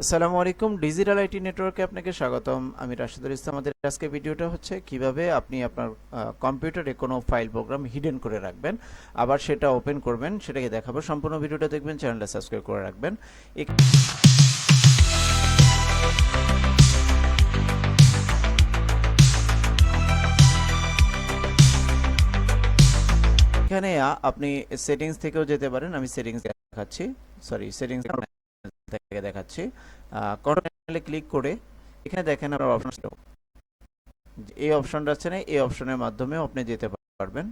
আসসালামু আলাইকুম, digital IT নেটওয়ার্কে আপনাকে স্বাগতম। আমি রাশিদুল ইসলাম। আমাদের আজকে ভিডিওটা হচ্ছে কিভাবে আপনি আপনার কম্পিউটারে কোনো ফাইল প্রোগ্রাম হিডেন করে রাখবেন, আবার সেটা ওপেন করবেন, সেটাকে দেখাবো। সম্পূর্ণ ভিডিওটা দেখবেন, চ্যানেলটা সাবস্ক্রাইব করে রাখবেন। এখানে আপনি সেটিংস থেকেও যেতে পারেন। আমি সেটিংস দেখাচ্ছি, সেটিংস থেকে দেখাচ্ছি। কন্ট্রোলে ক্লিক করে এখানে দেখেন আপনার অপশন, এই অপশনটা আছে না, এই অপশনের মাধ্যমেও আপনি যেতে পারবেন।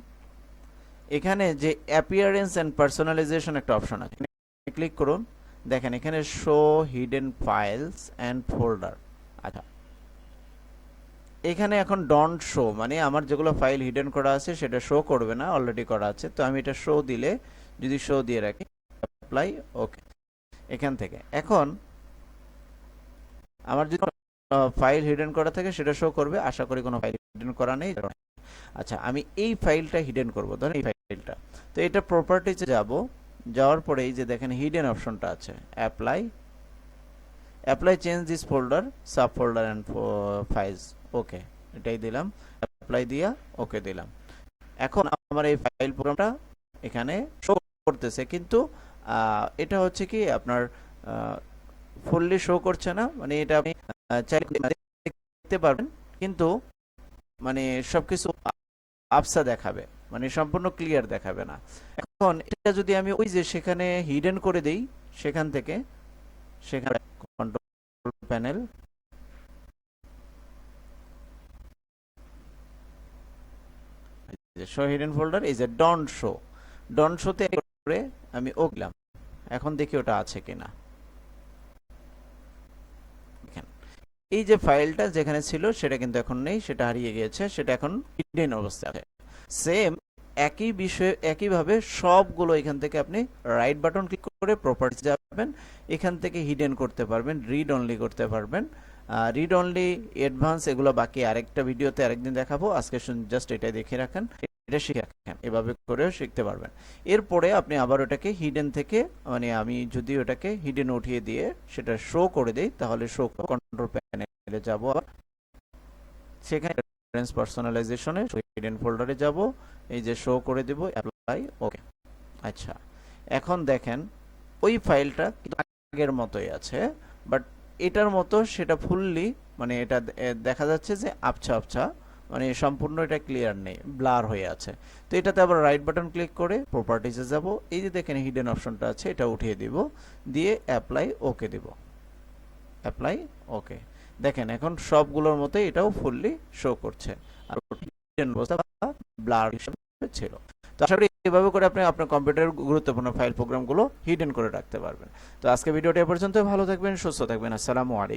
এখানে যে অ্যাপিয়ারেন্স অ্যান্ড পার্সোনালাইজেশন একটা অপশন আছে, ক্লিক করুন। দেখেন এখানে show hidden files and folder. আচ্ছা, এখানে এখন ডন্ট শো মানে আমার যেগুলো ফাইল হিডেন করা আছে সেটা শো করবে না, অলরেডি করা আছে। তো আমি এটা শো দিলে, যদি শো দিয়ে রাখি, অ্যাপ্লাই, ওকে। এখান থেকে এখন আমার যদি ফাইল হিডেন করা থাকে সেটা শো করবে। আশা করি কোনো ফাইল হিডেন করা নেই। আচ্ছা, আমি এই ফাইলটা হিডেন করব, ধরেন এই ফাইলটা। তো এটা প্রপার্টিজে যাব, যাওয়ার পরে এই যে দেখেন হিডেন অপশনটা আছে, apply change this folder, sub folder and files, okay, এটাই দিলাম। অ্যাপ্লাই দিয়া ওকে দিলাম। এখন আমার এই ফাইল প্রোগ্রামটা এখানে শো করতেছে, কিন্তু এটা হচ্ছে কি আপনার ফুললি শো করছে না। মানে এটা আপনি চাইলে দেখতে পারবেন, কিন্তু মানে সবকিছু আবসা দেখাবে, মানে সম্পূর্ণ ক্লিয়ার দেখাবে না। এখন এটা যদি আমি ওই যে সেখানে হিডেন করে দেই, সেখান থেকে, সেখানে control panel, show hidden folder, এই যে ডন্ট শোতে করে আমি ও দিলাম। এখন দেখি ওটা আছে কিনা। এই যে ফাইলটা যেখানে ছিল সেটা কিন্তু এখন নেই, সেটা হারিয়ে গিয়েছে, সেটা এখন হিডেন অবস্থায় আছে। সেম একই বিষয়ে একইভাবে সবগুলো এখান থেকে আপনি রাইট বাটন ক্লিক করে প্রপার্টিজ যাবেন, এখান থেকে হিডেন করতে পারবেন, রিড অনলি করতে পারবেন। রিড অনলি, অ্যাডভান্স, এগুলো বাকি আরেকটা ভিডিওতে আরেকদিন দেখাবো। আজকে জাস্ট এটাই দেখে রাখেন, এটা শিখে রাখেন, এভাবে করেও শিখতে পারবেন। এরপরে আপনি আবার ওটাকে হিডেন থেকে, মানে আমি যদি ওটাকে হিডেন উঠিয়ে দিয়ে সেটা শো করে দেই, তাহলে শো কন্ট্রোল প্যানেলে যাব, আবার সেখানে রেফারেন্স পার্সোনালাইজেশনে হিডেন ফোল্ডারে যাব, এই যে শো করে দেব, অ্যাপ্লাই, ওকে। আচ্ছা, এখন দেখেন ওই ফাইলটা কিন্তু আগের মতোই আছে, বাট এটার মতো সেটা ফুললি, মানে এটা দেখা যাচ্ছে যে আবছা আবছা, মানে সম্পূর্ণ এটা ক্লিয়ার নেই, ব্লার হয়ে আছে। তো এটাতে আবার রাইট বাটন ক্লিক করে প্রপার্টিজে যাব, এই যে দেখেন হিডেন অপশনটা আছে, এটা উঠিয়ে দিব, দিয়ে অ্যাপ্লাই ওকে দেব, অ্যাপ্লাই ওকে। দেখেন এখন সবগুলোর মতো এটাও ফুললি শো করছে, আর হিডেন অবস্থা ব্লার হিসেবে ছিল। তো আশা করি এভাবে করে আপনি আপনার কম্পিউটারের গুরুত্বপূর্ণ ফাইল প্রোগ্রামগুলো হিডেন করে রাখতে পারবেন। তো আজকে ভিডিওটা এ পর্যন্ত। ভালো থাকবেন, সুস্থ থাকবেন। আসসালামু আলাইকুম।